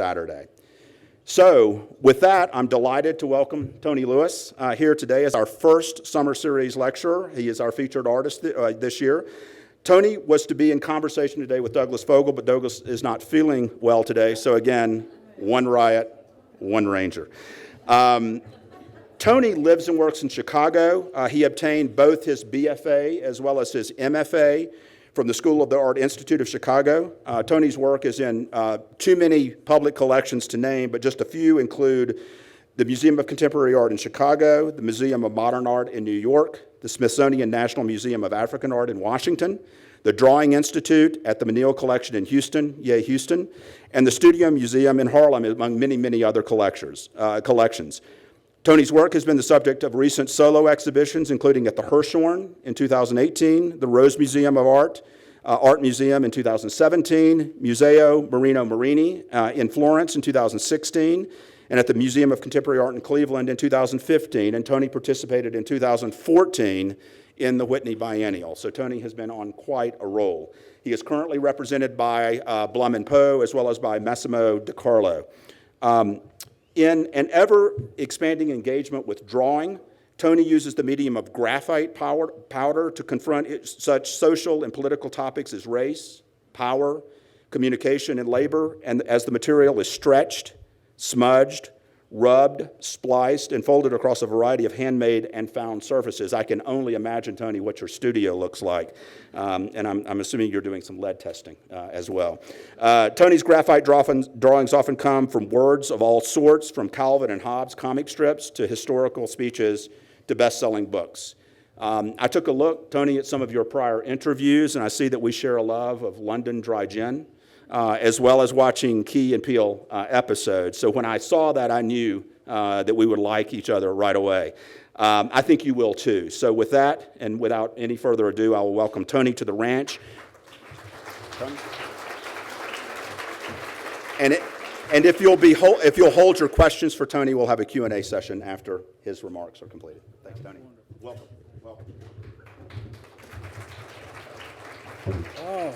Saturday. So with that, I'm delighted to welcome Tony Lewis here today as our first summer series lecturer. He is our featured artist this year. Tony was to be in conversation today with Douglas Fogel, but Douglas is not feeling well today. So again, one riot, one ranger. Tony lives and works in Chicago. He obtained both his BFA as well as his MFA from the School of the Art Institute of Chicago. Tony's work is in too many public collections to name, but just a few include the Museum of Contemporary Art in Chicago, the Museum of Modern Art in New York, the Smithsonian National Museum of African Art in Washington, the Drawing Institute at the Menil Collection in Houston, yay Houston, and the Studio Museum in Harlem, among many, many other collections. Tony's work has been the subject of recent solo exhibitions, including at the Hirshhorn in 2018, the Rose Museum of Art, Art Museum in 2017, Museo Marino Marini in Florence in 2016, and at the Museum of Contemporary Art in Cleveland in 2015, and Tony participated in 2014 in the Whitney Biennial. So Tony has been on quite a roll. He is currently represented by Blum & Poe as well as by Massimo De Carlo. In an ever-expanding engagement with drawing, Tony uses the medium of graphite powder to confront such social and political topics as race, power, communication, and labor, and as the material is stretched, smudged, rubbed, spliced, and folded across a variety of handmade and found surfaces. I can only imagine, Tony, what your studio looks like. And I'm assuming you're doing some lead testing as well. Tony's graphite drawings often come from words of all sorts, from Calvin and Hobbes comic strips to historical speeches to best-selling books. I took a look, Tony, at some of your prior interviews, and I see that we share a love of London dry gin, as well as watching Key and Peele episodes. So when I saw that, I knew that we would like each other right away. I think you will too. So with that, and without any further ado, I will welcome Tony to the ranch. Tony? And if you'll hold your questions for Tony, we'll have a Q&A session after his remarks are completed. Thanks, Tony. Welcome. Welcome. Oh.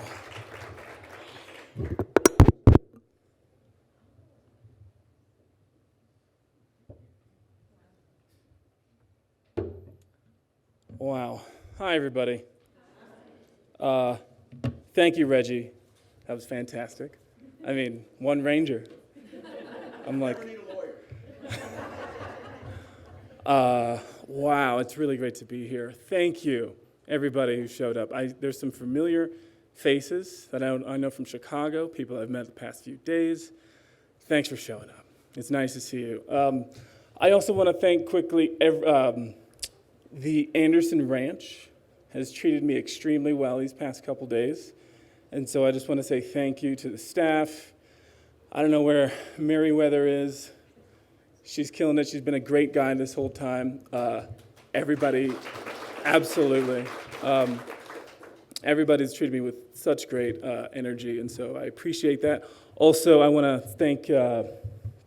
Wow. Hi, everybody. Thank you, Reggie. That was fantastic. I mean, one ranger. I'm like, wow, it's really great to be here. Thank you, everybody who showed up. There's some familiar faces that I know from Chicago, people I've met the past few days. Thanks for showing up. It's nice to see you. I also want to thank quickly the Anderson Ranch has treated me extremely well these past couple days. And so I just want to say thank you to the staff. I don't know where Meriwether is. She's killing it. She's been a great guide this whole time. Everybody, absolutely. Everybody's treated me with such great energy, and so I appreciate that. Also, I want to thank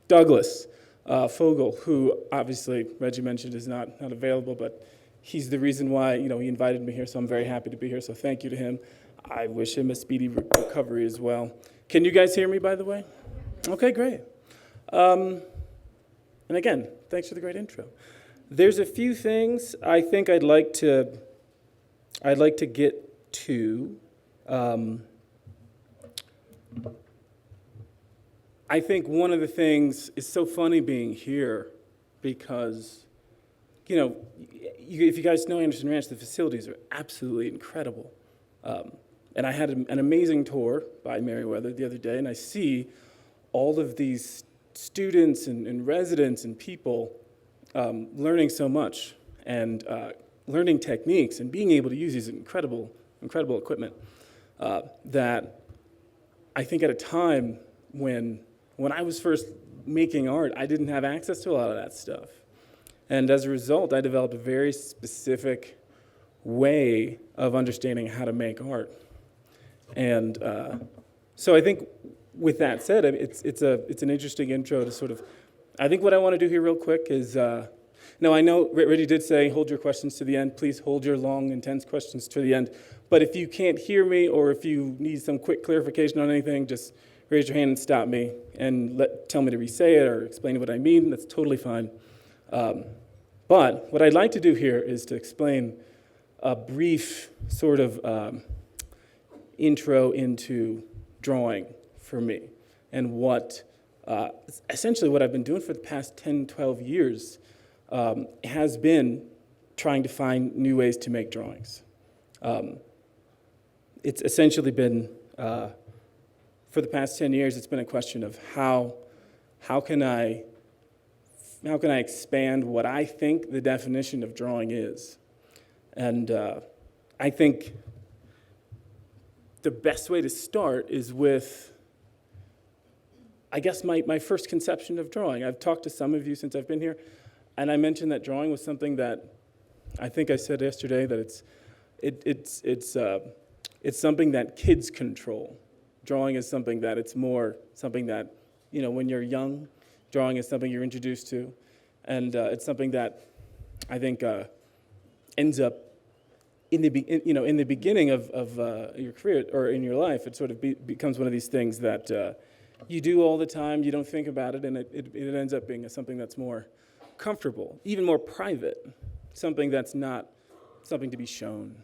Douglas Fogel, who obviously Reggie mentioned is not available, but he's the reason why he invited me here, so I'm very happy to be here, so thank you to him. I wish him a speedy recovery as well. Can you guys hear me, by the way? Okay, great. And again, thanks for the great intro. There's a few things I think I'd like to get to. I think one of the things is so funny being here because, if you guys know Anderson Ranch, the facilities are absolutely incredible. And I had an amazing tour by Meriwether the other day, and I see all of these students and residents and people learning so much and learning techniques and being able to use these incredible equipment that I think at a time when I was first making art, I didn't have access to a lot of that stuff. And as a result, I developed a very specific way of understanding how to make art. And so I think with that said, it's an interesting intro to sort of, I think what I want to do here real quick is, now I know Reggie did say hold your questions to the end. Please hold your long, intense questions to the end. But if you can't hear me or if you need some quick clarification on anything, just raise your hand and stop me and tell me to re-say it or explain what I mean. That's totally fine. But what I'd like to do here is to explain a brief sort of intro into drawing for me and what essentially what I've been doing for the past 10, 12 years has been trying to find new ways to make drawings. It's essentially been, for the past 10 years, it's been a question of how can I expand what I think the definition of drawing is. And I think the best way to start is with, I guess, my first conception of drawing. I've talked to some of you since I've been here, and I mentioned that drawing was something that, I think I said yesterday that it's something that kids control. Drawing is something that it's more something that, when you're young, drawing is something you're introduced to, and it's something that I think ends up in the beginning of your career or in your life. It sort of becomes one of these things that you do all the time. You don't think about it, and it ends up being something that's more comfortable, even more private, something that's not something to be shown.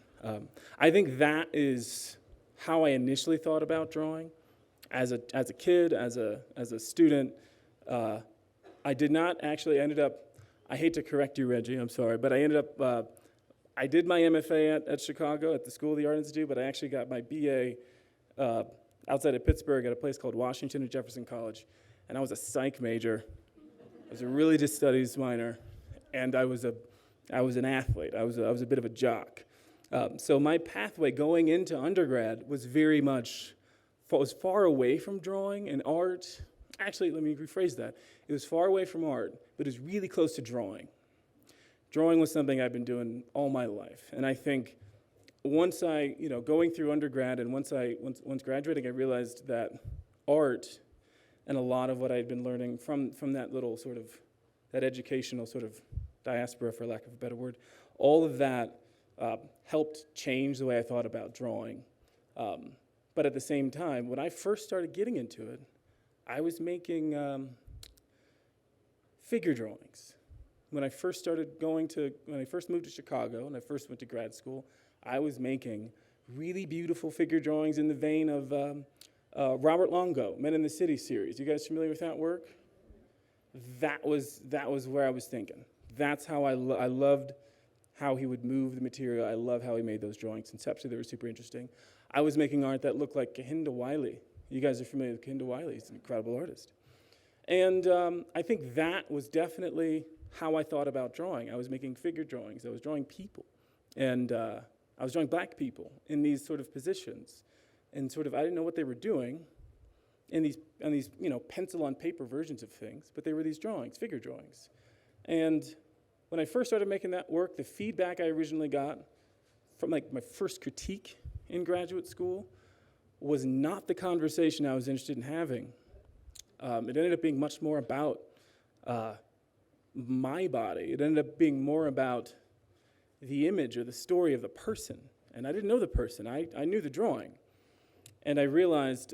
I think that is how I initially thought about drawing. As a kid, as a student, I did not actually ended up. I hate to correct you, Reggie. I'm sorry, but I ended up. I did my MFA at Chicago at the School of the Art Institute, but I actually got my BA outside of Pittsburgh at a place called Washington and Jefferson College, and I was a psych major. I was a religious studies minor, and I was an athlete. I was a bit of a jock. So my pathway going into undergrad was very much was far away from drawing and art. Actually, let me rephrase that. It was far away from art, but it was really close to drawing. Drawing was something I've been doing all my life, and I think once going through undergrad and once graduating, I realized that art and a lot of what I'd been learning from that little sort of that educational sort of diaspora, for lack of a better word, all of that helped change the way I thought about drawing. But at the same time, when I first started getting into it, I was making figure drawings. When I first moved to Chicago and I first went to grad school, I was making really beautiful figure drawings in the vein of Robert Longo, Men in the City series. You guys familiar with that work? That was where I was thinking. That's how I loved how he would move the material. I love how he made those drawings. Conceptually, they were super interesting. I was making art that looked like Kehinde Wiley. You guys are familiar with Kehinde Wiley. He's an incredible artist. And I think that was definitely how I thought about drawing. I was making figure drawings. I was drawing people. And I was drawing black people in these sort of positions. And sort of, I didn't know what they were doing on these pencil on paper versions of things, but they were these drawings, figure drawings. And when I first started making that work, the feedback I originally got from my first critique in graduate school was not the conversation I was interested in having. It ended up being much more about my body. It ended up being more about the image or the story of the person. And I didn't know the person. I knew the drawing. And I realized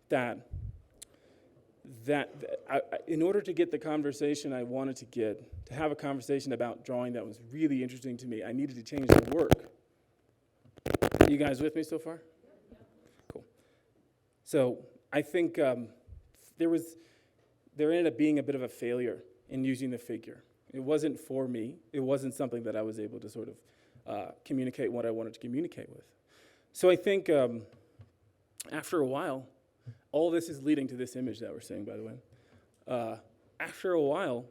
that in order to get the conversation I wanted to have a conversation about drawing that was really interesting to me, I needed to change the work. Are you guys with me so far? Cool. So I think there ended up being a bit of a failure in using the figure. It wasn't for me. It wasn't something that I was able to sort of communicate what I wanted to communicate with. So I think after a while, all this is leading to this image that we're seeing, by the way. After a while,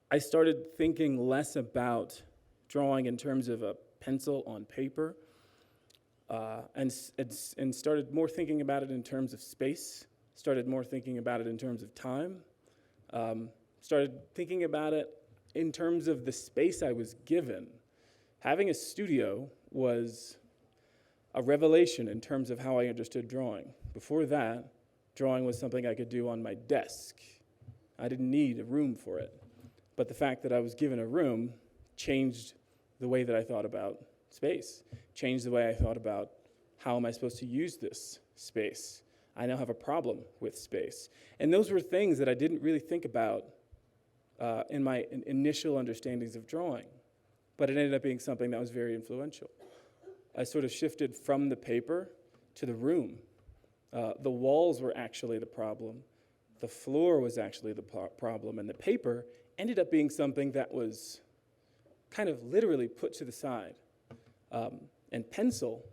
I started thinking less about drawing in terms of a pencil on paper, and started more thinking about it in terms of space, started more thinking about it in terms of time, started thinking about it in terms of the space I was given. Having a studio was a revelation in terms of how I understood drawing. Before that, drawing was something I could do on my desk. I didn't need a room for it. But the fact that I was given a room changed the way that I thought about space, changed the way I thought about how am I supposed to use this space. I now have a problem with space. And those were things that I didn't really think about in my initial understandings of drawing, but it ended up being something that was very influential. I sort of shifted from the paper to the room. The walls were actually the problem. The floor was actually the problem, and the paper ended up being something that was kind of literally put to the side. And pencil,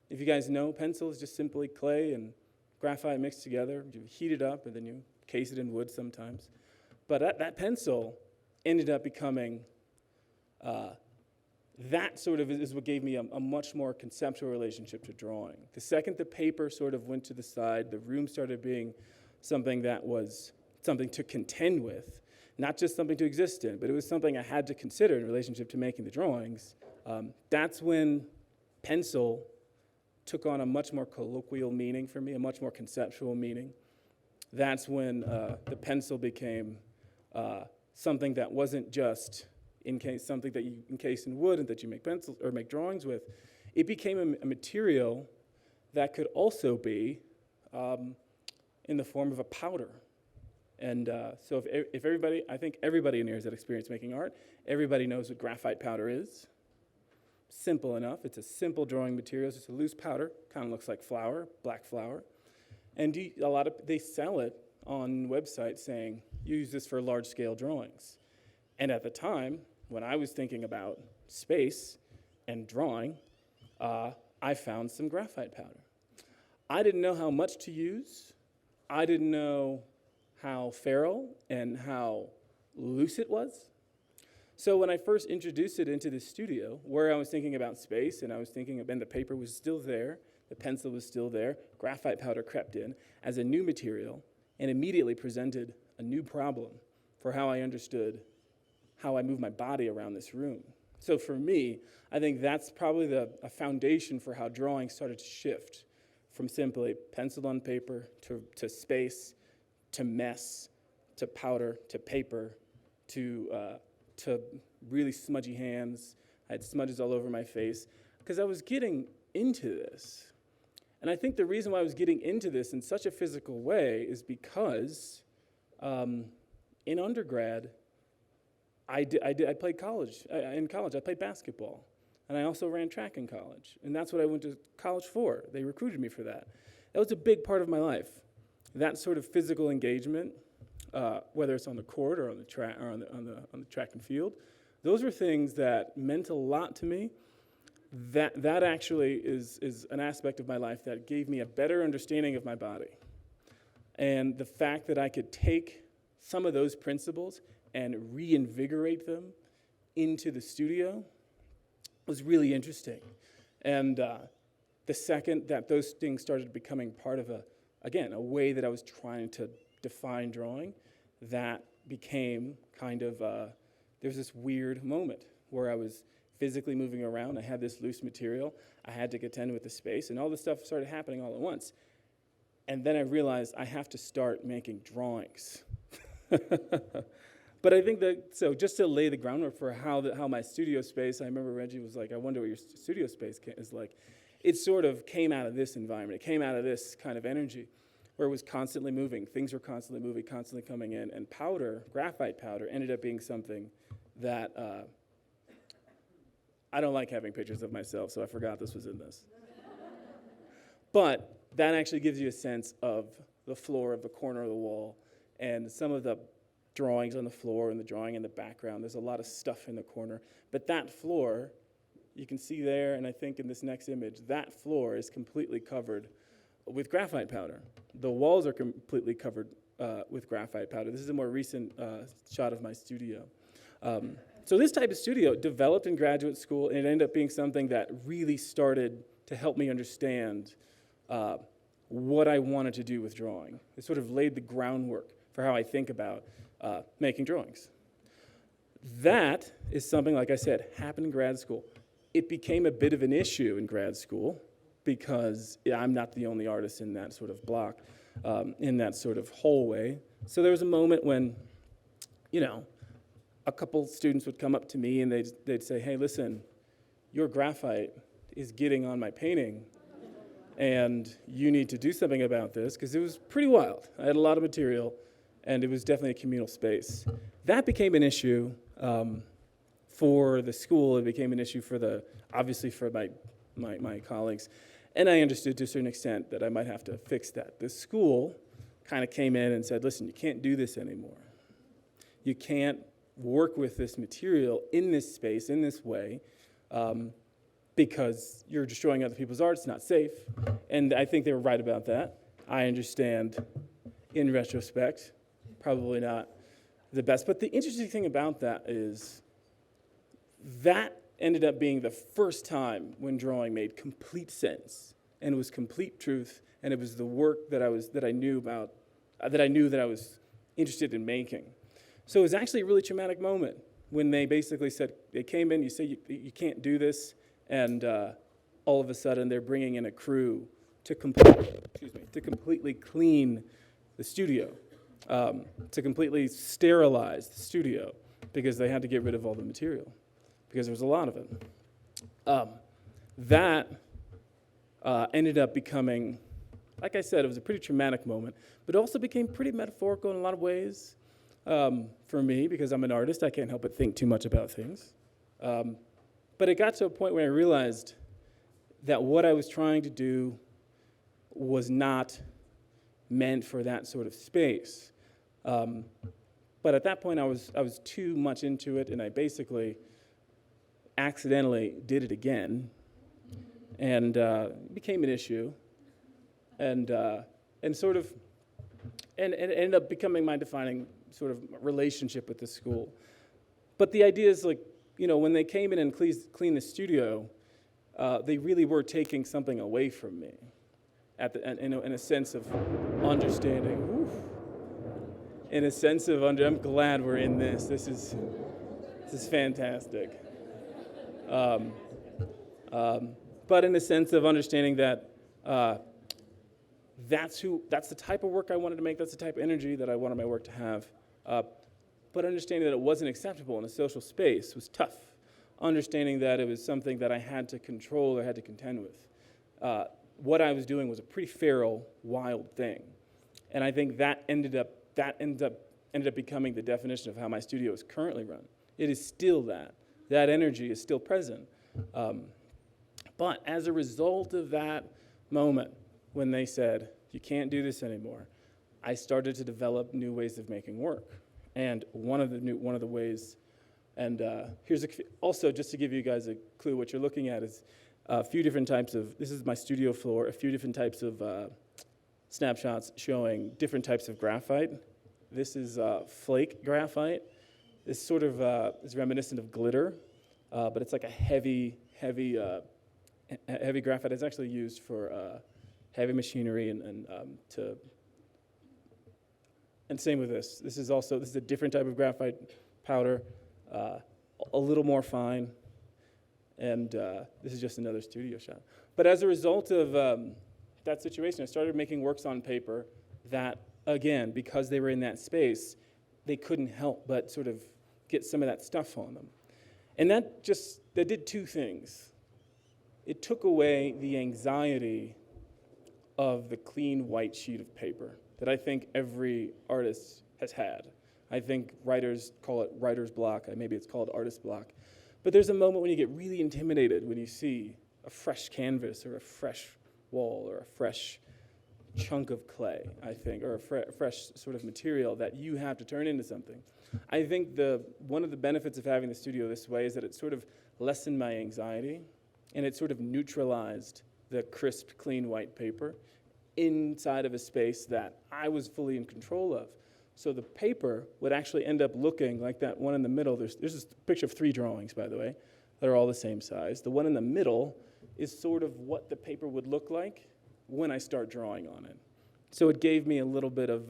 if you guys know, pencil is just simply clay and graphite mixed together. You heat it up, and then you case it in wood sometimes. But that pencil ended up becoming, that sort of is what gave me a much more conceptual relationship to drawing. The second the paper sort of went to the side, the room started being something that was something to contend with, not just something to exist in, but it was something I had to consider in relationship to making the drawings. That's when pencil took on a much more colloquial meaning for me, a much more conceptual meaning. That's when the pencil became something that wasn't just something that you encase in wood and that you make pencils or make drawings with. It became a material that could also be in the form of a powder. And so if everybody, I think everybody in here has had experience making art, everybody knows what graphite powder is. Simple enough. It's a simple drawing material. It's just a loose powder, kind of looks like flour, black flour. And they sell it on websites saying, use this for large-scale drawings. And at the time, when I was thinking about space and drawing, I found some graphite powder. I didn't know how much to use. I didn't know how feral and how loose it was. So when I first introduced it into the studio, where I was thinking about space, and the paper was still there, the pencil was still there, graphite powder crept in as a new material and immediately presented a new problem for how I understood how I move my body around this room. So for me, I think that's probably a foundation for how drawing started to shift from simply pencil on paper to space, to mess, to powder, to paper, to really smudgy hands. I had smudges all over my face because I was getting into this. And I think the reason why I was getting into this in such a physical way is because in undergrad, I played college. In college, I played basketball. And I also ran track in college. And that's what I went to college for. They recruited me for that. That was a big part of my life. That sort of physical engagement, whether it's on the court or on the track or on the track and field, those were things that meant a lot to me. That actually is an aspect of my life that gave me a better understanding of my body. And the fact that I could take some of those principles and reinvigorate them into the studio was really interesting. And the second that those things started becoming part of a way that I was trying to define drawing, that became kind of, there's this weird moment where I was physically moving around. I had this loose material. I had to contend with the space, and all this stuff started happening all at once. And then I realized I have to start making drawings. But I think so just to lay the groundwork for how my studio space, I remember Reggie was like, I wonder what your studio space is like. It sort of came out of this environment. It came out of this kind of energy where it was constantly moving. Things were constantly moving, constantly coming in. And powder, graphite powder, ended up being something that I don't like having pictures of myself, so I forgot this was in this. But that actually gives you a sense of the floor of the corner of the wall and some of the drawings on the floor and the drawing in the background. There's a lot of stuff in the corner. But that floor, you can see there, and I think in this next image, that floor is completely covered with graphite powder. The walls are completely covered with graphite powder. This is a more recent shot of my studio. So this type of studio developed in graduate school, and it ended up being something that really started to help me understand what I wanted to do with drawing. It sort of laid the groundwork for how I think about making drawings. That is something, like I said, happened in grad school. It became a bit of an issue in grad school because I'm not the only artist in that sort of block, in that sort of hallway. So there was a moment when, a couple students would come up to me and they'd say, hey, listen, your graphite is getting on my painting. and you need to do something about this, because it was pretty wild. I had a lot of material, and it was definitely a communal space. That became an issue for the school. It became an issue obviously for my colleagues. And I understood to a certain extent that I might have to fix that. The school kind of came in and said, listen, you can't do this anymore. You can't work with this material in this space, in this way, because you're destroying other people's art. It's not safe. And I think they were right about that. I understand in retrospect, probably not the best. But the interesting thing about that is that ended up being the first time when drawing made complete sense, and it was complete truth, and it was the work that I knew that I was interested in making. So it was actually a really traumatic moment when they basically said, they came in, you say you can't do this, and all of a sudden they're bringing in a crew to completely clean the studio, to completely sterilize the studio, because they had to get rid of all the material, because there was a lot of it. That ended up becoming, like I said, it was a pretty traumatic moment, but it also became pretty metaphorical in a lot of ways for me, because I'm an artist. I can't help but think too much about things. But it got to a point where I realized that what I was trying to do was not meant for that sort of space. But at that point, I was too much into it, and I basically accidentally did it again, and it became an issue, and it ended up becoming my defining sort of relationship with the school. But the idea is, like, when they came in and cleaned the studio, they really were taking something away from me, in a sense of understanding. Oof. In a sense of I'm glad we're in this. This is fantastic. But in a sense of understanding that that's the type of work I wanted to make. That's the type of energy that I wanted my work to have. But understanding that it wasn't acceptable in a social space was tough. Understanding that it was something that I had to control or had to contend with. What I was doing was a pretty feral, wild thing, and I think that ended up becoming the definition of how my studio is currently run. It is still that. That energy is still present. But as a result of that moment, when they said, you can't do this anymore, I started to develop new ways of making work. And one of the ways, and here's also just to give you guys a clue, what you're looking at is a few different types of, this is my studio floor, a few different types of snapshots showing different types of graphite. This is flake graphite. This sort of is reminiscent of glitter, but it's like a heavy graphite. It's actually used for heavy machinery and same with this. This is a different type of graphite powder, a little more fine, and this is just another studio shot. But as a result of that situation, I started making works on paper that, again, because they were in that space, they couldn't help but sort of get some of that stuff on them. And that did two things. It took away the anxiety of the clean white sheet of paper that I think every artist has had. I think writers call it writer's block, maybe it's called artist block. But there's a moment when you get really intimidated when you see a fresh canvas or a fresh wall or a fresh chunk of clay, I think, or a fresh sort of material that you have to turn into something. I think one of the benefits of having the studio this way is that it sort of lessened my anxiety, and it sort of neutralized the crisp, clean white paper inside of a space that I was fully in control of. So the paper would actually end up looking like that one in the middle. There's this picture of 3 drawings, by the way, that are all the same size. The one in the middle is sort of what the paper would look like when I start drawing on it. So it gave me a little bit of,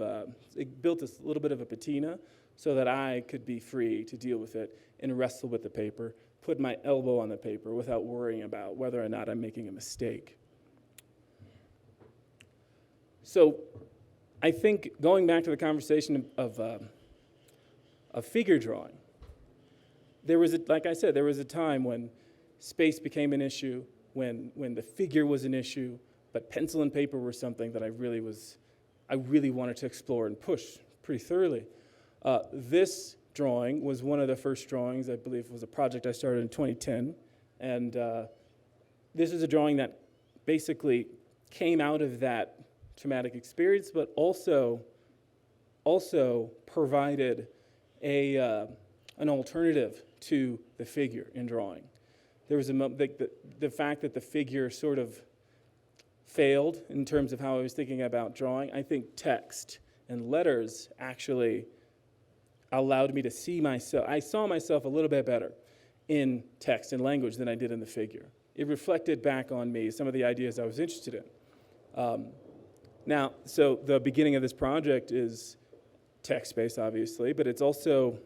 it built a little bit of a patina so that I could be free to deal with it and wrestle with the paper, put my elbow on the paper without worrying about whether or not I'm making a mistake. So I think going back to the conversation of figure drawing, like I said, there was a time when space became an issue, when the figure was an issue, But pencil and paper were something that I really wanted to explore and push pretty thoroughly. This drawing was one of the first drawings, I believe was a project I started in 2010. And this is a drawing that basically came out of that traumatic experience, but also provided an alternative to the figure in drawing. There was the fact that the figure sort of failed in terms of how I was thinking about drawing. I think text and letters actually allowed me to see myself. I saw myself a little bit better in text and language than I did in the figure. It reflected back on me some of the ideas I was interested in. Now, so the beginning of this project is text-based, obviously, but it's also,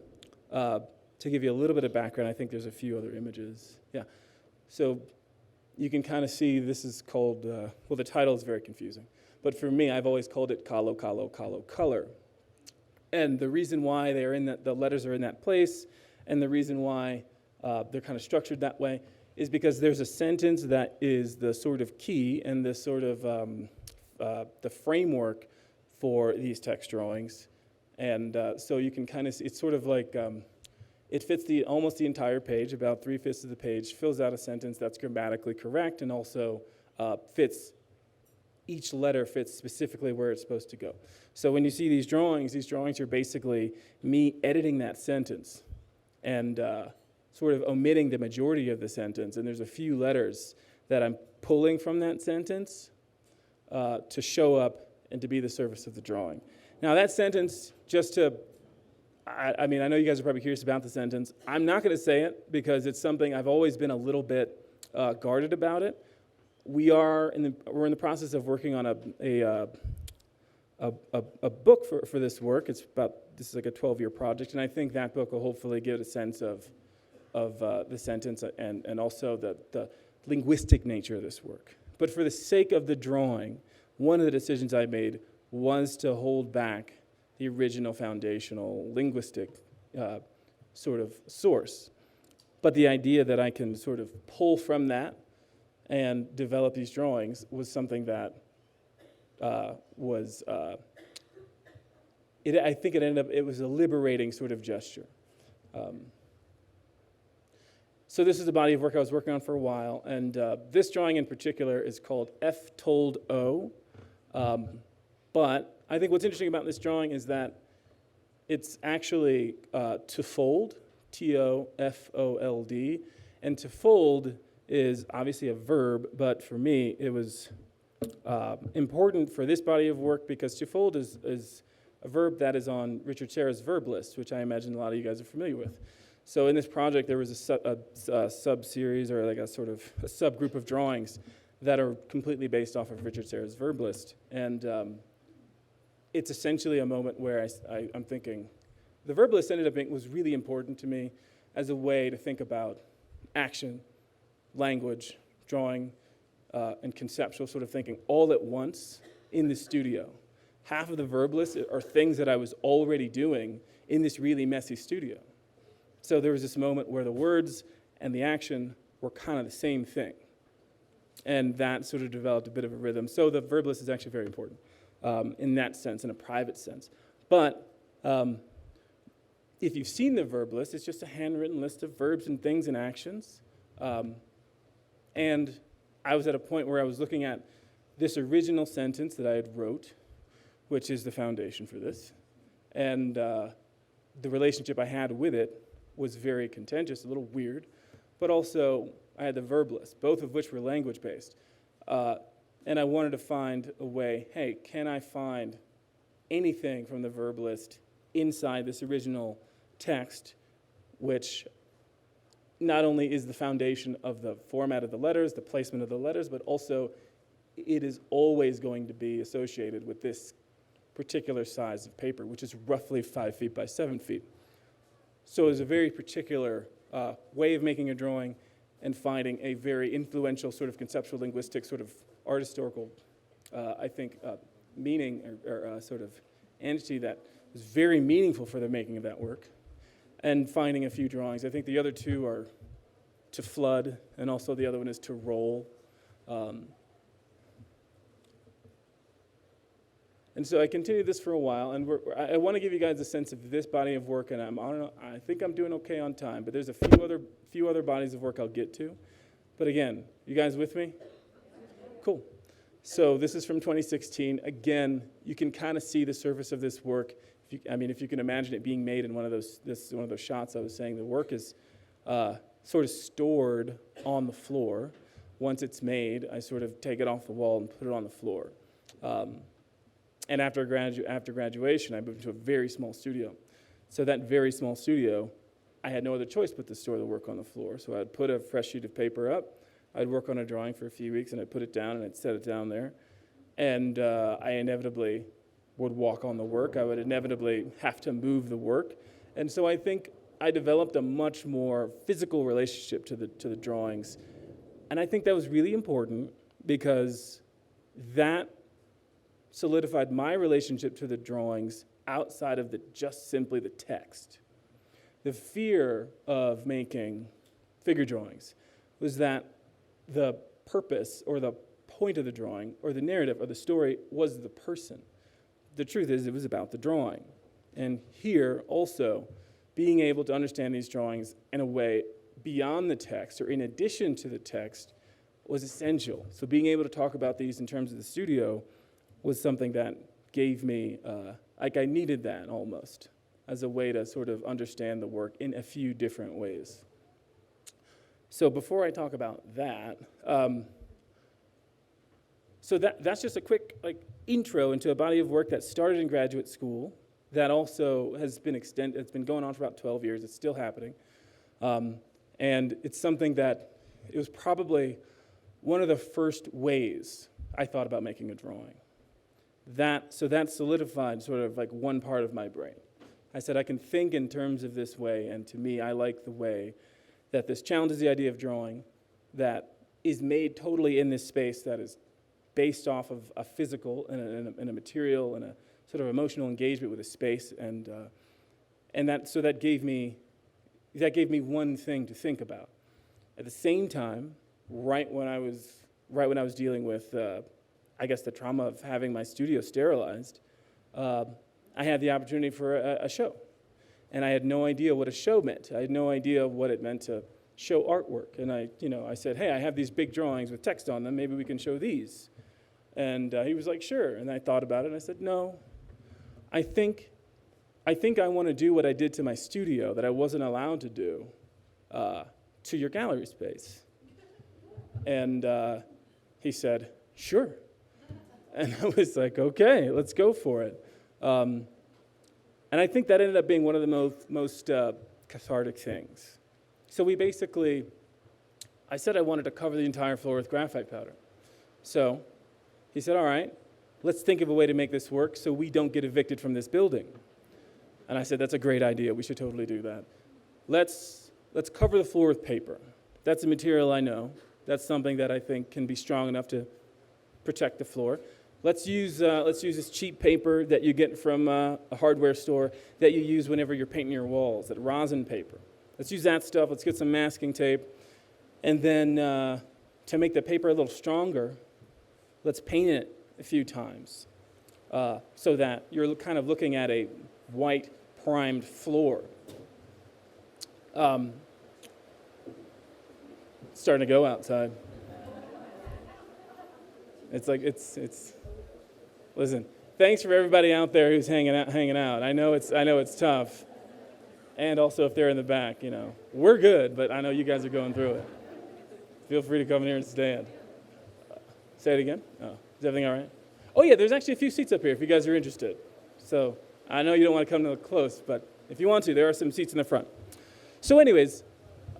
to give you a little bit of background, I think there's a few other images. Yeah. So you can kind of see this is called, well, the title is very confusing. But for me, I've always called it Kalo, Kalo, Kalo, color. And the reason why they're in that, the letters are in that place, and the reason why they're kind of structured that way is because there's a sentence that is the sort of key and the sort of the framework for these text drawings. And so you can kind of see, it's sort of like, it fits almost the entire page, about 3/5 of the page, fills out a sentence that's grammatically correct, and also each letter fits specifically where it's supposed to go. So when you see these drawings are basically me editing that sentence and sort of omitting the majority of the sentence. And there's a few letters that I'm pulling from that sentence to show up and to be the service of the drawing. Now that sentence, I mean, I know you guys are probably curious about the sentence. I'm not going to say it because it's something I've always been a little bit guarded about it. We're in the process of working on a book for this work. This is like a 12-year project, and I think that book will hopefully give a sense of the sentence and also the linguistic nature of this work. But for the sake of the drawing, one of the decisions I made was to hold back the original foundational linguistic sort of source. But the idea that I can sort of pull from that and develop these drawings was something that I think it was a liberating sort of gesture. So this is a body of work I was working on for a while, and this drawing in particular is called F told O. But I think what's interesting about this drawing is that it's actually to fold, T-O-F-O-L-D, and to fold is obviously a verb, but for me it was important for this body of work because to fold is a verb that is on Richard Serra's verb list, which I imagine a lot of you guys are familiar with. So in this project there was a sub-series or like a sort of a subgroup of drawings that are completely based off of Richard Serra's verb list. And it's essentially a moment where I'm thinking, the verb list was really important to me as a way to think about action, language, drawing, and conceptual sort of thinking all at once in the studio. Half of the verb list are things that I was already doing in this really messy studio. So there was this moment where the words and the action were kind of the same thing. And that sort of developed a bit of a rhythm. So the verb list is actually very important in that sense, in a private sense. But if you've seen the verb list, it's just a handwritten list of verbs and things and actions. And I was at a point where I was looking at this original sentence that I had wrote, which is the foundation for this. And the relationship I had with it was very contentious, a little weird, but also I had the verb list, both of which were language-based. And I wanted to find a way, hey, can I find anything from the verb list inside this original text, which not only is the foundation of the format of the letters, the placement of the letters, but also it is always going to be associated with this particular size of paper, which is roughly 5 feet by 7 feet. So it was a very particular way of making a drawing and finding a very influential sort of conceptual linguistic sort of art historical, I think, meaning or sort of entity that was very meaningful for the making of that work, and finding a few drawings. I think the other two are to flood, and also the other one is to roll. And so I continued this for a while, and I want to give you guys a sense of this body of work, and I think I'm doing okay on time, but there's a few other bodies of work I'll get to. But again, you guys with me? Cool. So this is from 2016. Again, you can kind of see the surface of this work. If you can imagine it being made in one of those shots I was saying, the work is sort of stored on the floor. Once it's made, I sort of take it off the wall and put it on the floor. And after graduation, I moved into a very small studio. So that very small studio, I had no other choice but to store the work on the floor. So I'd put a fresh sheet of paper up, I'd work on a drawing for a few weeks, and I'd put it down, and I'd set it down there. And I inevitably would walk on the work. I would inevitably have to move the work. And so I think I developed a much more physical relationship to the drawings. And I think that was really important because that solidified my relationship to the drawings outside of just simply the text. The fear of making figure drawings was that the purpose or the point of the drawing or the narrative or the story was the person. The truth is it was about the drawing. And here also, being able to understand these drawings in a way beyond the text or in addition to the text was essential. So being able to talk about these in terms of the studio was something that gave me, I needed that almost as a way to sort of understand the work in a few different ways. So before I talk about that, that's just a quick intro into a body of work that started in graduate school that also has been extended. It's been going on for about 12 years. It's still happening. And it's something that it was probably one of the first ways I thought about making a drawing. That solidified sort of like one part of my brain. I said I can think in terms of this way, and to me, I like the way that this challenges the idea of drawing that is made totally in this space that is based off of a physical and a material and a sort of emotional engagement with a space, and that gave me one thing to think about. At the same time, right when I was dealing with the trauma of having my studio sterilized, I had the opportunity for a show. And I had no idea what a show meant. I had no idea what it meant to show artwork. And I said, hey, I have these big drawings with text on them. Maybe we can show these. And he was like, sure. And I thought about it, and I said, no, I think I want to do what I did to my studio that I wasn't allowed to do to your gallery space. And he said, sure. And I was like, okay, let's go for it. And I think that ended up being one of the most cathartic things. So I said I wanted to cover the entire floor with graphite powder. So he said, all right, let's think of a way to make this work so we don't get evicted from this building. And I said, that's a great idea. We should totally do that. Let's cover the floor with paper. That's a material I know. That's something that I think can be strong enough to protect the floor. Let's use this cheap paper that you get from a hardware store that you use whenever you're painting your walls, that rosin paper. Let's use that stuff. Let's get some masking tape. And then to make the paper a little stronger, let's paint it a few times so that you're kind of looking at a white primed floor. It's starting to go outside. Listen, thanks for everybody out there who's hanging out. I know it's tough. And also if they're in the back, we're good, but I know you guys are going through it. Feel free to come in here and stand. Say it again? Oh, is everything all right? Oh yeah, there's actually a few seats up here if you guys are interested. So I know you don't want to come to close, but if you want to, there are some seats in the front. So anyways,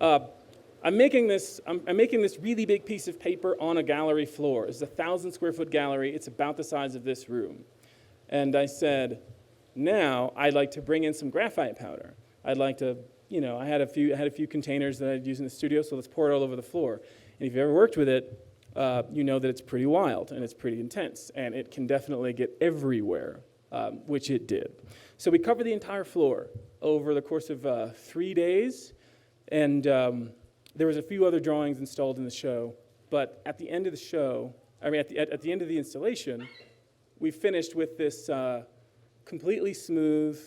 I'm making this really big piece of paper on a gallery floor. It's a 1,000 square foot gallery. It's about the size of this room. And I said, now I'd like to bring in some graphite powder. I'd like to, I had a few containers that I'd use in the studio, so let's pour it all over the floor. And if you've ever worked with it, you know that it's pretty wild and it's pretty intense, and it can definitely get everywhere, which it did. So we covered the entire floor over the course of 3 days, and there was a few other drawings installed in the show, but at the end of the show, at the end of the installation, we finished with this completely smooth,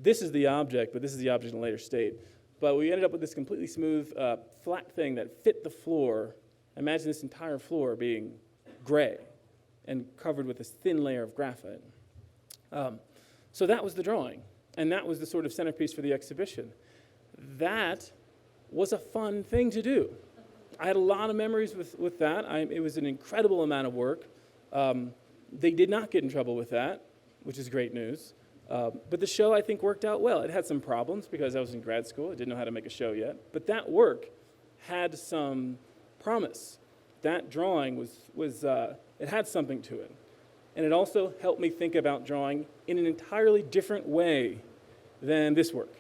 this is the object, but this is the object in a later state. But we ended up with this completely smooth, flat thing that fit the floor. Imagine this entire floor being gray and covered with this thin layer of graphite. So that was the drawing, and that was the sort of centerpiece for the exhibition. That was a fun thing to do. I had a lot of memories with that. It was an incredible amount of work. They did not get in trouble with that, which is great news. But the show, I think, worked out well. It had some problems because I was in grad school. I didn't know how to make a show yet. But that work had some promise. That drawing it had something to it. And it also helped me think about drawing in an entirely different way than this work.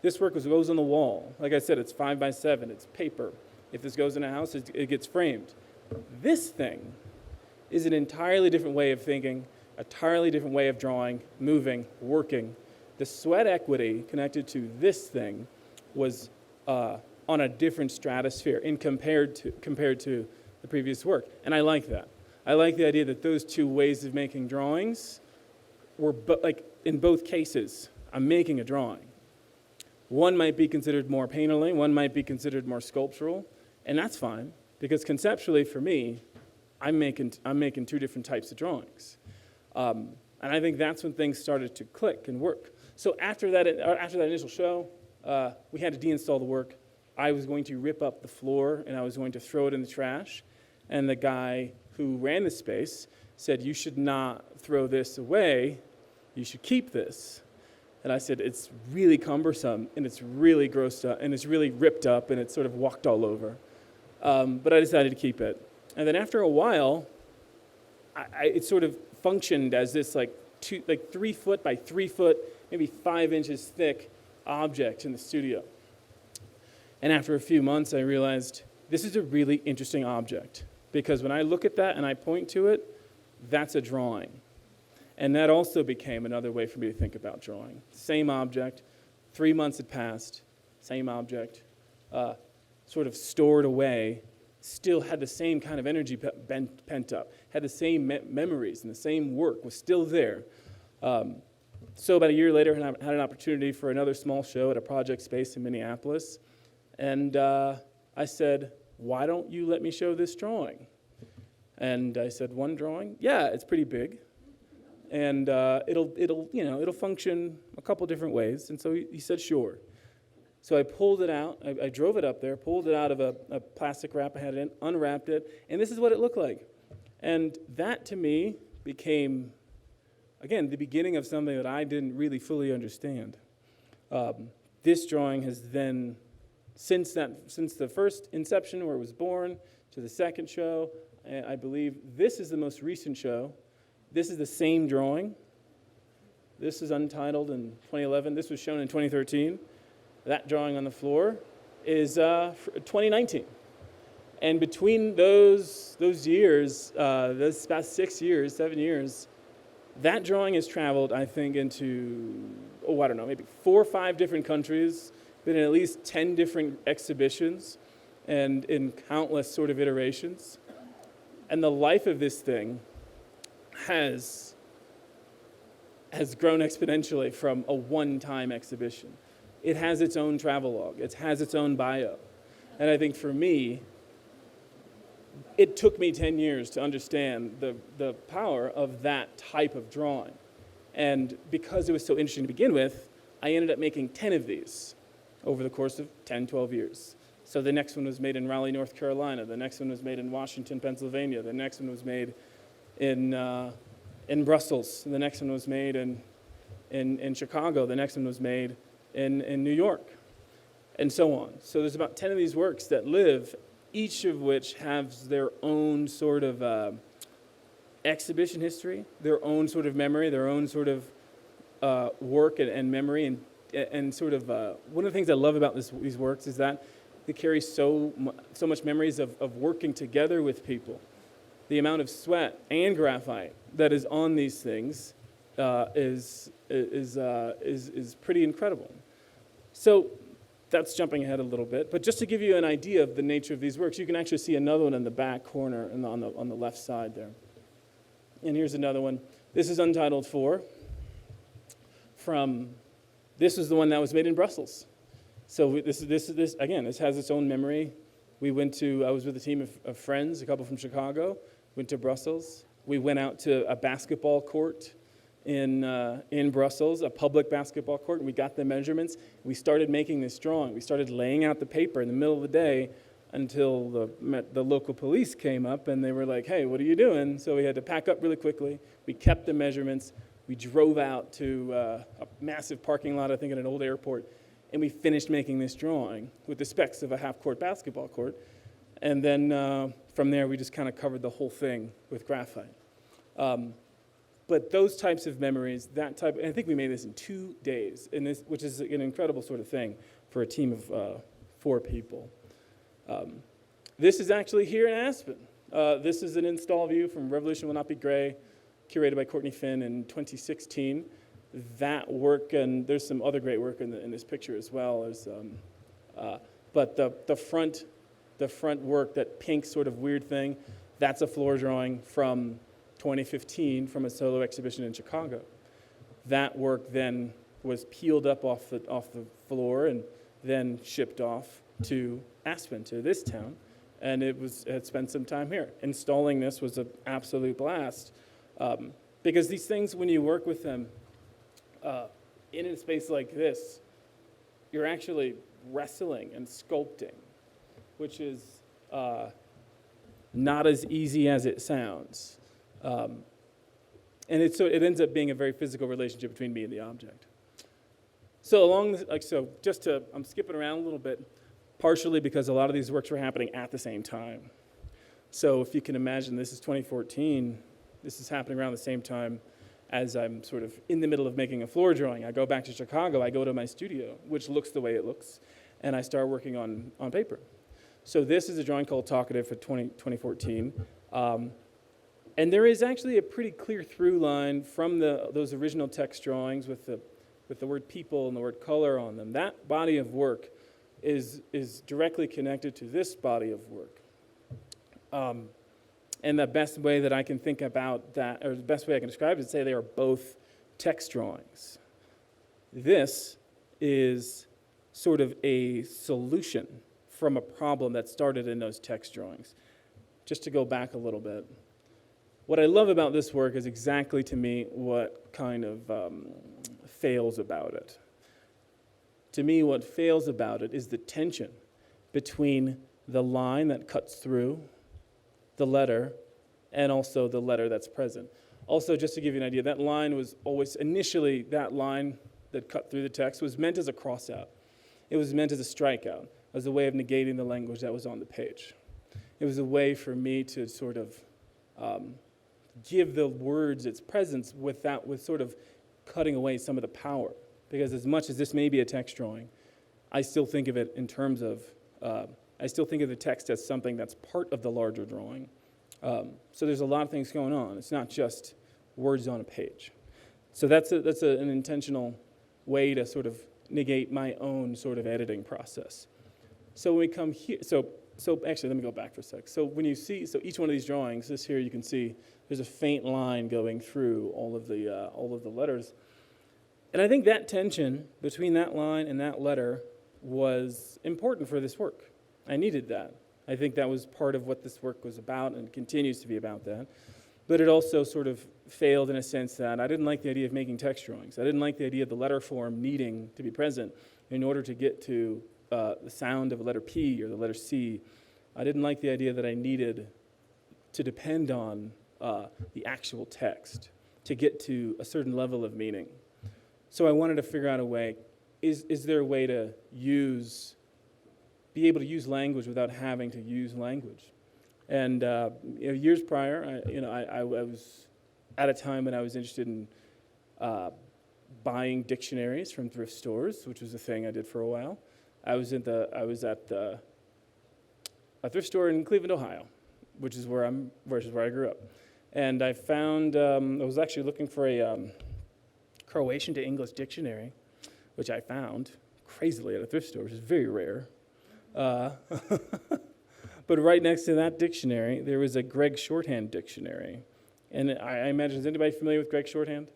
This work goes on the wall. Like I said, it's 5 by 7. It's paper. If this goes in a house, it gets framed. This thing is an entirely different way of thinking, a entirely different way of drawing, moving, working. The sweat equity connected to this thing was on a different stratosphere compared to the previous work. And I like that. I like the idea that those two ways of making drawings were, like in both cases, I'm making a drawing. One might be considered more painterly, one might be considered more sculptural, and that's fine, because conceptually for me, I'm making two different types of drawings. And I think that's when things started to click and work. So after that initial show, we had to deinstall the work. I was going to rip up the floor, and I was going to throw it in the trash. And the guy who ran the space said, "You should not throw this away. You should keep this." And I said, "It's really cumbersome, and it's really grossed up, and it's really ripped up, and it's sort of walked all over." But I decided to keep it. And then after a while, it sort of functioned as this like 3 foot by 3 foot, maybe 5 inches thick object in the studio. And after a few months, I realized this is a really interesting object, because when I look at that and I point to it, that's a drawing. And that also became another way for me to think about drawing. Same object, 3 months had passed, same object, sort of stored away, still had the same kind of energy pent up, had the same memories, and the same work was still there. So about a year later, I had an opportunity for another small show at a project space in Minneapolis. And I said, "Why don't you let me show this drawing?" And I said, "One drawing? Yeah, it's pretty big. And it'll function a couple different ways." And so he said, "Sure." So I pulled it out. I drove it up there, pulled it out of a plastic wrap I had it in, unwrapped it, and this is what it looked like. And that, to me, became, again, the beginning of something that I didn't really fully understand. This drawing has then, since the first inception where it was born, to the second show, and I believe this is the most recent show. This is the same drawing. This is Untitled in 2011. This was shown in 2013. That drawing on the floor is 2019. And between those years, those past 6 years, 7 years, that drawing has traveled, I think, into, maybe 4 or 5 different countries, been in at least 10 different exhibitions, and in countless sort of iterations. And the life of this thing has grown exponentially from a one-time exhibition. It has its own travelogue. It has its own bio. And I think for me, it took me 10 years to understand the power of that type of drawing. And because it was so interesting to begin with, I ended up making 10 of these over the course of 10, 12 years. So the next one was made in Raleigh, North Carolina. The next one was made in Washington, Pennsylvania. The next one was made in Brussels. The next one was made in Chicago. The next one was made in New York, and so on. So there's about 10 of these works that live, each of which has their own sort of exhibition history, their own sort of memory, their own sort of work and memory, and sort of one of the things I love about these works is that they carry so much memories of working together with people. The amount of sweat and graphite that is on these things is pretty incredible. So that's jumping ahead a little bit. But just to give you an idea of the nature of these works, you can actually see another one in the back corner and on the left side there. And here's another one. This is Untitled 4. This is the one that was made in Brussels. So this has its own memory. I was with a team of friends, a couple from Chicago, went to Brussels. We went out to a basketball court in Brussels, a public basketball court, and we got the measurements. We started making this drawing. We started laying out the paper in the middle of the day until the local police came up, and they were like, hey, what are you doing? So we had to pack up really quickly. We kept the measurements. We drove out to a massive parking lot, I think at an old airport, and we finished making this drawing with the specs of a half-court basketball court. And then from there, we just kind of covered the whole thing with graphite. But those types of memories, and I think we made this in 2 days, which is an incredible sort of thing for a team of 4 people. This is actually here in Aspen. This is an install view from Revolution Will Not Be Gray, curated by Courtney Finn in 2016. That work, and there's some other great work in this picture as well. But the front work, that pink sort of weird thing, that's a floor drawing from 2015 from a solo exhibition in Chicago. That work then was peeled up off the floor and then shipped off to Aspen, to this town, and it had spent some time here. Installing this was an absolute blast, because these things, when you work with them in a space like this, you're actually wrestling and sculpting, which is not as easy as it sounds. And it ends up being a very physical relationship between me and the object. So I'm skipping around a little bit, partially because a lot of these works were happening at the same time. So if you can imagine, this is 2014. This is happening around the same time as I'm sort of in the middle of making a floor drawing. I go back to Chicago. I go to my studio, which looks the way it looks, and I start working on paper. So this is a drawing called Talkative for 2014. And there is actually a pretty clear through line from those original text drawings with the word people and the word color on them. That body of work is directly connected to this body of work. And the best way that I can think about that, or the best way I can describe it, is to say they are both text drawings. This is sort of a solution from a problem that started in those text drawings. Just to go back a little bit, what I love about this work is exactly, to me, what kind of fails about it. To me, what fails about it is the tension between the line that cuts through the letter and also the letter that's present. Also, just to give you an idea, that line was always, initially, that line that cut through the text was meant as a cross-out. It was meant as a strikeout, as a way of negating the language that was on the page. It was a way for me to sort of give the words its presence with sort of cutting away some of the power. Because as much as this may be a text drawing, I still think of it in terms of, I still think of the text as something that's part of the larger drawing. So there's a lot of things going on. It's not just words on a page. So that's an intentional way to sort of negate my own sort of editing process. So when we come here, so actually, let me go back for a sec. So when you see, each one of these drawings, this here you can see, there's a faint line going through all of the letters. And I think that tension between that line and that letter was important for this work. I needed that. I think that was part of what this work was about and continues to be about that. But it also sort of failed in a sense that I didn't like the idea of making text drawings. I didn't like the idea of the letter form needing to be present in order to get to the sound of a letter P or the letter C. I didn't like the idea that I needed to depend on the actual text to get to a certain level of meaning. So I wanted to figure out a way, is there a way to be able to use language without having to use language? And years prior, I was at a time when I was interested in buying dictionaries from thrift stores, which was a thing I did for a while. I was at a thrift store in Cleveland, Ohio, which is where I grew up. And I found, I was actually looking for a Croatian to English dictionary, which I found. crazily at a thrift store, which is very rare. Uh, but right next to that dictionary, there was a Greg Shorthand dictionary. And I imagine, is anybody familiar with Greg Shorthand?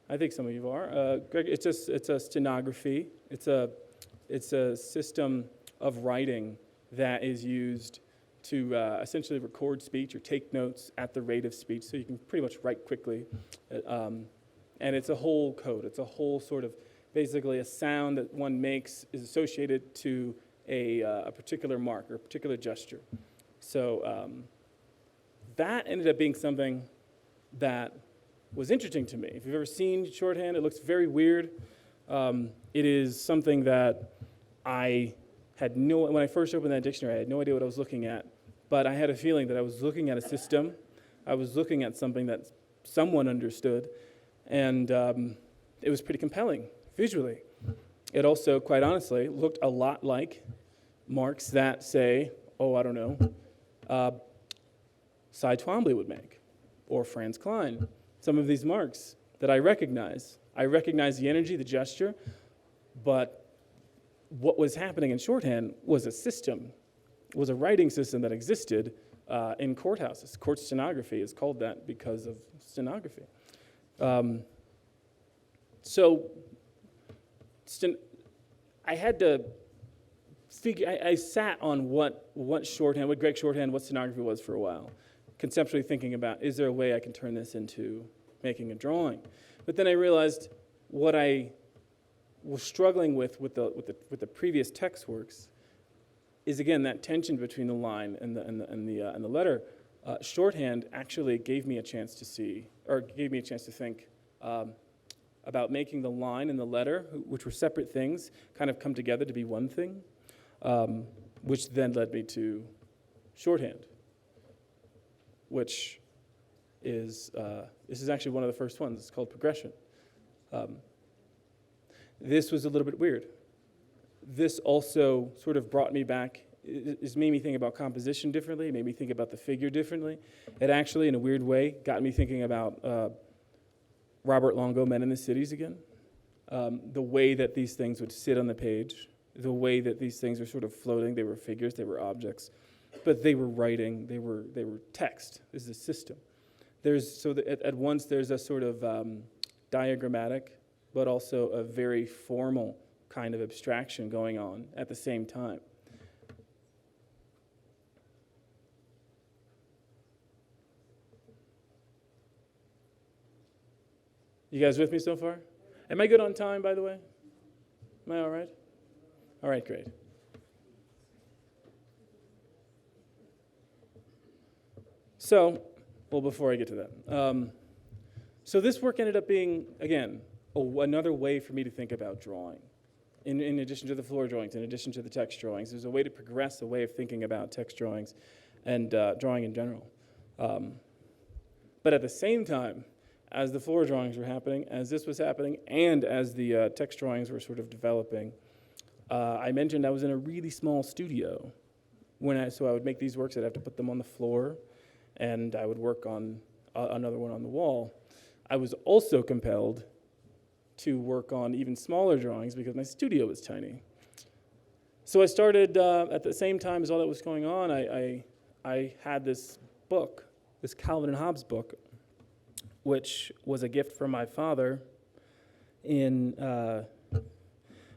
I think some of you are. Greg, it's a stenography. It's a system of writing that is used to essentially record speech or take notes at the rate of speech, so you can pretty much write quickly. And it's a whole code. It's a whole sort of, basically a sound that one makes is associated to a particular mark or a particular gesture. So that ended up being something that was interesting to me. If you've ever seen shorthand, it looks very weird. It is something that I had when I first opened that dictionary, I had no idea what I was looking at, but I had a feeling that I was looking at a system. I was looking at something that someone understood, and it was pretty compelling visually. It also, quite honestly, looked a lot like marks that say, oh, I don't know, Cy Twombly would make, or Franz Klein. Some of these marks that I recognize. I recognize the energy, the gesture, but what was happening in shorthand was a system, was a writing system that existed in courthouses. Court stenography is called that because of stenography. I had to figure, I sat on what shorthand, what Greg Shorthand, what stenography was for a while, conceptually thinking about, is there a way I can turn this into making a drawing? But then I realized what I was struggling with the previous text works is, again, that tension between the line and the letter. Shorthand actually gave me a chance to see, or gave me a chance to think about making the line and the letter, which were separate things, kind of come together to be one thing, which then led me to shorthand, which is, this is actually one of the first ones. It's called progression. This was a little bit weird. This also sort of brought me back, it made me think about composition differently, made me think about the figure differently. It actually, in a weird way, got me thinking about Robert Longo, Men in the Cities again. The way that these things would sit on the page, the way that these things were sort of floating. They were figures, they were objects, but they were writing, they were text. This is a system. At once there's a sort of diagrammatic, but also a very formal kind of abstraction going on at the same time. You guys with me so far? Am I good on time, by the way? Am I all right? All right, great. So, well, before I get to that. So this work ended up being, again, another way for me to think about drawing. In addition to the floor drawings, in addition to the text drawings, there's a way to progress a way of thinking about text drawings and drawing in general. But at the same time, as the floor drawings were happening, as this was happening, and as the text drawings were sort of developing, I mentioned I was in a really small studio. So I would make these works, I'd have to put them on the floor, and I would work on another one on the wall. I was also compelled to work on even smaller drawings because my studio was tiny. So I started, at the same time as all that was going on, I had this book, this Calvin and Hobbes book, which was a gift from my father when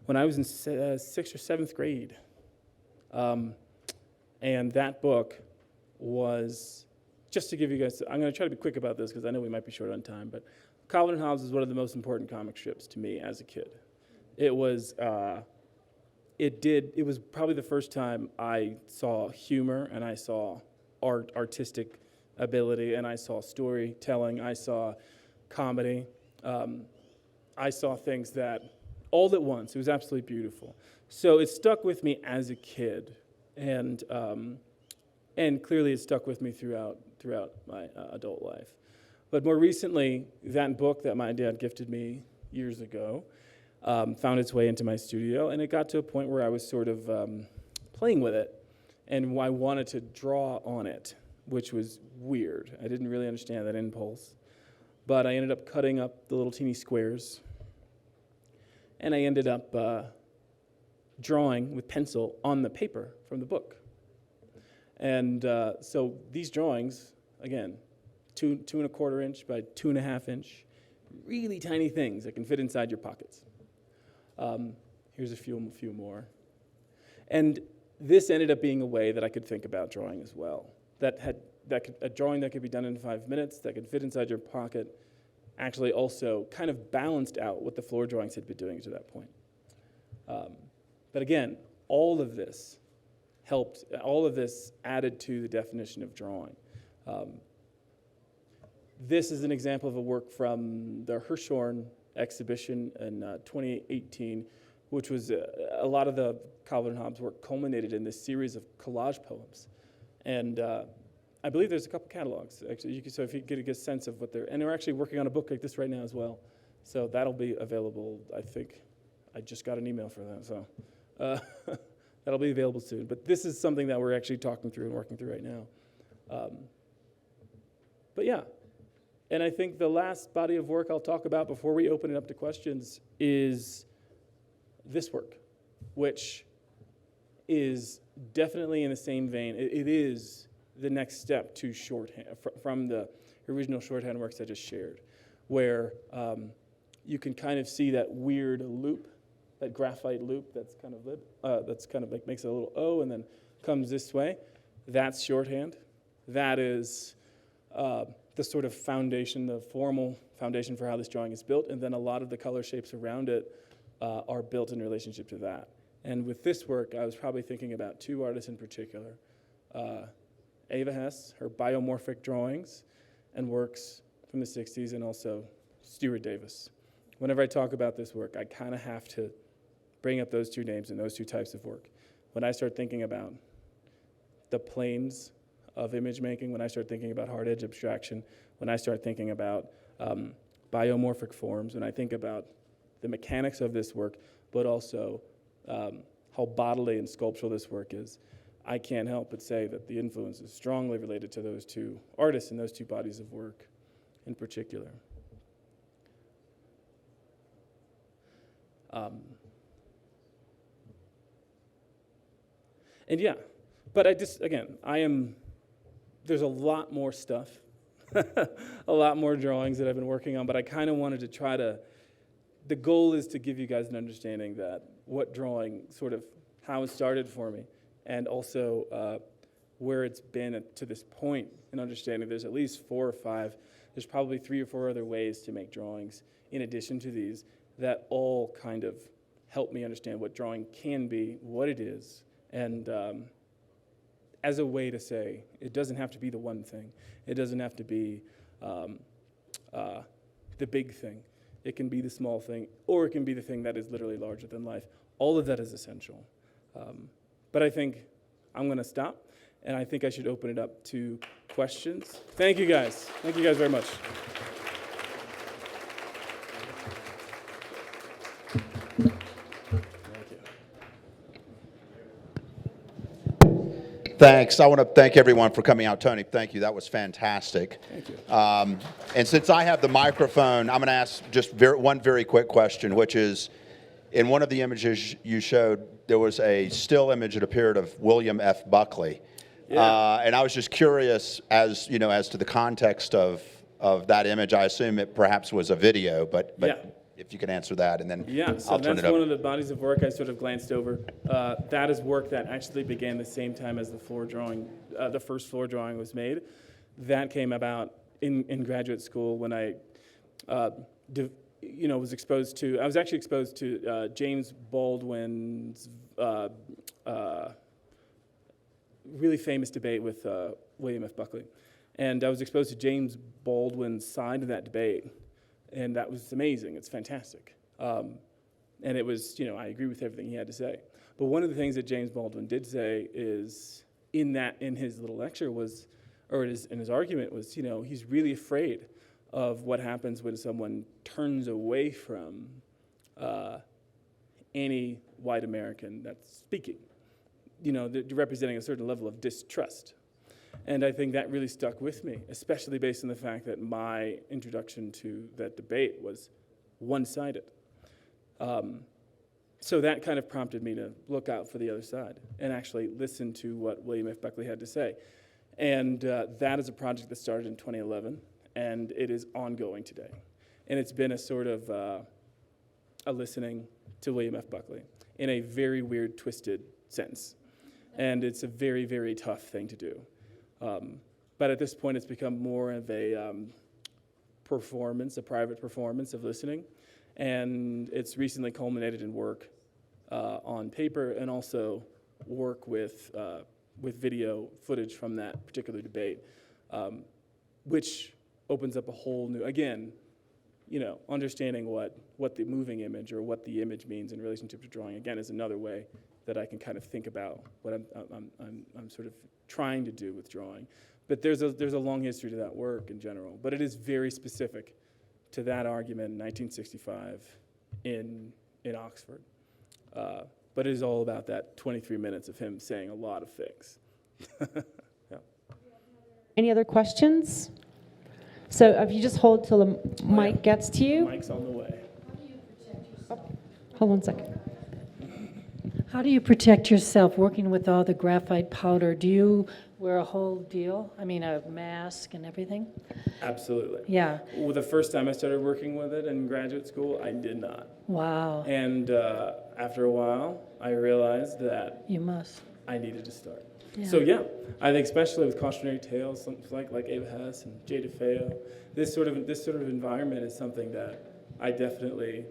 I was in 6th or 7th grade. And that book was, just to give you guys, I'm going to try to be quick about this because I know we might be short on time, but Calvin and Hobbes is one of the most important comic strips to me as a kid. It was probably the first time I saw humor and I saw artistic ability and I saw storytelling, I saw comedy. I saw things that all at once, it was absolutely beautiful. So it stuck with me as a kid, and clearly it stuck with me throughout my adult life. But more recently, that book that my dad gifted me years ago found its way into my studio, and it got to a point where I was sort of playing with it, and I wanted to draw on it, which was weird. I didn't really understand that impulse. But I ended up cutting up the little teeny squares, and I ended up drawing with pencil on the paper from the book. And so these drawings, again, 2.25 inch by 2.5 inch, really tiny things that can fit inside your pockets. Here's a few more. And this ended up being a way that I could think about drawing as well. A drawing that could be done in 5 minutes, that could fit inside your pocket, actually also kind of balanced out what the floor drawings had been doing to that point. But again, all of this added to the definition of drawing. This is an example of a work from the Hirshhorn exhibition in 2018, which was a lot of the Calvin and Hobbes work culminated in this series of collage poems. And I believe there's a couple catalogs, actually. So if you get a good sense of what and they're actually working on a book like this right now as well. So that'll be available, I think. I just got an email for that, so that'll be available soon. But this is something that we're actually talking through and working through right now. But yeah, and I think the last body of work I'll talk about before we open it up to questions is this work, which is definitely in the same vein. It is the next step to shorthand, from the original shorthand works I just shared, where you can kind of see that weird loop, that graphite loop that's kind of like makes a little O and then comes this way. That's shorthand. That is the sort of foundation, the formal foundation for how this drawing is built, and then a lot of the color shapes around it are built in relationship to that. And with this work, I was probably thinking about two artists in particular. Ava Hess, her biomorphic drawings and works from the 60s, and also Stuart Davis. Whenever I talk about this work, I kind of have to bring up those two names and those two types of work. When I start thinking about the planes of image making, when I start thinking about hard edge abstraction, when I start thinking about biomorphic forms, when I think about the mechanics of this work, but also how bodily and sculptural this work is, I can't help but say that the influence is strongly related to those two artists and those two bodies of work in particular. And yeah, but there's a lot more stuff, a lot more drawings that I've been working on, but I kind of wanted to the goal is to give you guys an understanding that what drawing sort of, how it started for me, and also where it's been to this point, and understanding there's at least 4 or 5, there's probably 3 or 4 other ways to make drawings in addition to these that all kind of help me understand what drawing can be, what it is, and as a way to say it doesn't have to be the one thing. It doesn't have to be the big thing. It can be the small thing, or it can be the thing that is literally larger than life. All of that is essential. But I think I'm going to stop, and I think I should open it up to questions. Thank you guys. Thank you guys very much. Thanks. I want to thank everyone for coming out. Tony, thank you. That was fantastic. Thank you. And since I have the microphone, I'm going to ask just one very quick question, which is, in one of the images you showed, there was a still image that appeared of William F. Buckley. Yeah. And I was just curious, as to the context of that image. I assume it perhaps was a video, but Yeah. if you could answer that, and then So I'll turn that's it over. one of the bodies of work I sort of glanced over. That is work that actually began the same time as the floor drawing, the first floor drawing was made. That came about in graduate school when I, was exposed to. I was actually exposed to James Baldwin's really famous debate with William F. Buckley, and I was exposed to James Baldwin's side of that debate. And that was amazing. It's fantastic. And it was, I agree with everything he had to say. But one of the things that James Baldwin did say is, in his little lecture in his argument was, he's really afraid of what happens when someone turns away from any white American that's speaking. They're representing a certain level of distrust. And I think that really stuck with me, especially based on the fact that my introduction to that debate was one-sided. So that kind of prompted me to look out for the other side and actually listen to what William F. Buckley had to say. And that is a project that started in 2011, and it is ongoing today. And it's been a sort of a listening to William F. Buckley in a very weird, twisted sense. And it's a very, very tough thing to do. But at this point, it's become more of a performance, a private performance of listening. And it's recently culminated in work on paper and also work with video footage from that particular debate, which opens up a whole new, again, understanding what the moving image or what the image means in relationship to drawing, again, is another way that I can kind of think about what I'm sort of trying to do with drawing. But there's a long history to that work in general, but it is very specific to that argument in 1965 in Oxford. But it is all about that 23 minutes of him saying a lot of things. Yeah. Any other questions? So if you just hold till the mic gets to you. Mic's on the way. Hold one second. How do you protect yourself working with all the graphite powder? Do you wear a whole deal? I mean, a mask and everything? Absolutely. Yeah. Well, the first time I started working with it in graduate school, I did not. Wow. And after a while, I realized that You must. I needed to start. Yeah. So yeah, I think especially with cautionary tales, something like Ava Hess and Jay DeFeo, this sort of environment is something that I definitely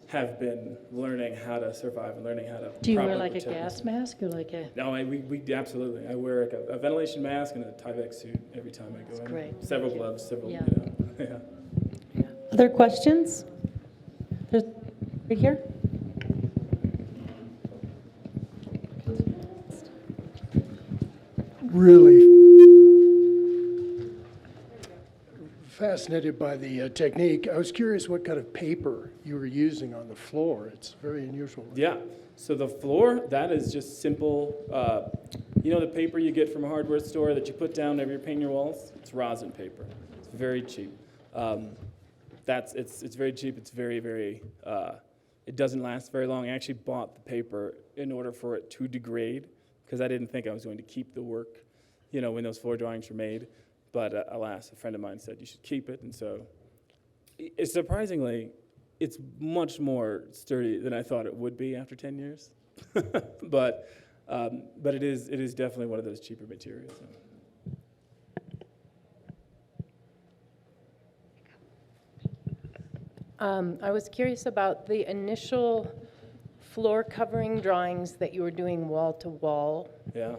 have been learning how to survive and learning how to. Do you wear properly like a protect gas myself. mask or like a? No, we absolutely. I wear like a ventilation mask and a Tyvek suit every time I go in. great. Several Thank you. gloves, several. Yeah. Yeah. Other questions? There's right here. Really fascinated by the technique. I was curious what kind of paper you were using on the floor. It's very unusual. Yeah. So the floor, that is just simple. The paper you get from a hardware store that you put down whenever you're painting your walls? It's rosin paper. It's very cheap. It's very cheap. It's very, very, it doesn't last very long. I actually bought the paper in order for it to degrade because I didn't think I was going to keep the work, when those floor drawings were made. But alas, a friend of mine said you should keep it. And so surprisingly, it's much more sturdy than I thought it would be after 10 years. but it is definitely one of those cheaper materials. I was curious about the initial floor covering drawings that you were doing wall to wall. Yeah.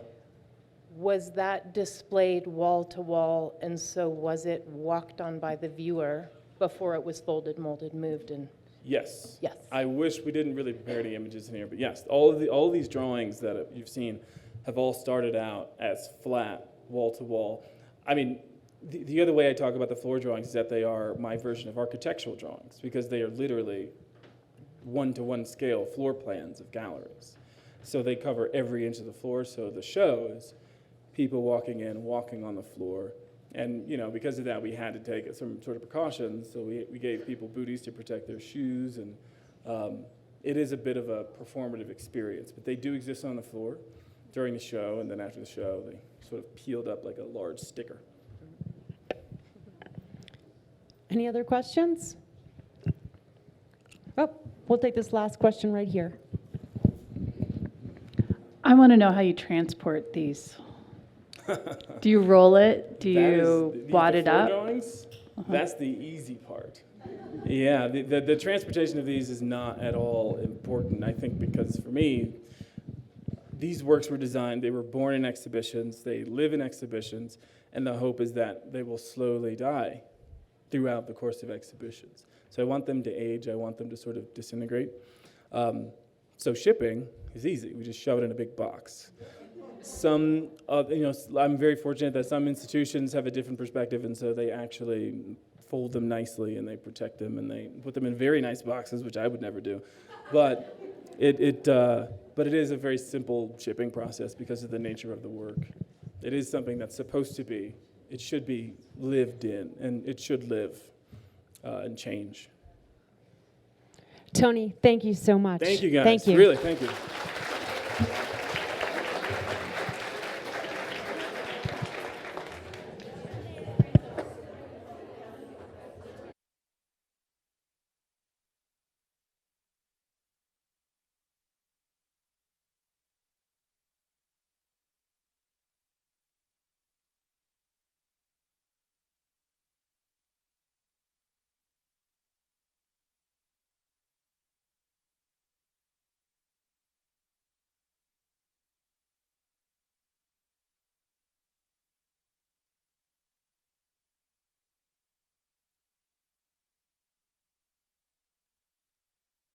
Was that displayed wall to wall, and so was it walked on by the viewer before it was folded, molded, moved, and? Yes. Yes. I wish we didn't really prepare any images in here, but yes, all of these drawings that you've seen have all started out as flat, wall to wall. I mean, the other way I talk about the floor drawings is that they are my version of architectural drawings because they are literally one-to-one scale floor plans of galleries. So they cover every inch of the floor. So the show is people walking in, walking on the floor. And, because of that, we had to take some sort of precautions. So we gave people booties to protect their shoes. And it is a bit of a performative experience. But they do exist on the floor during the show. And then after the show, they sort of peeled up like a large sticker. Any other questions? Oh, we'll take this last question right here. I want to know how you transport these. Do you roll it? Do you wad it floor up? Drawings, that's the easy part. Yeah, the transportation of these is not at all important, I think, because for me, these works were designed, they were born in exhibitions, they live in exhibitions, and the hope is that they will slowly die throughout the course of exhibitions. So I want them to age, I want them to sort of disintegrate. So shipping is easy, we just shove it in a big box. Some, I'm very fortunate that some institutions have a different perspective, and so they actually fold them nicely and they protect them and they put them in very nice boxes, which I would never do. But it is a very simple shipping process because of the nature of the work. It is something that's supposed to be, it should be lived in, and it should live and change. Tony, thank you so much. Thank you, guys. Thank you. Really, thank you.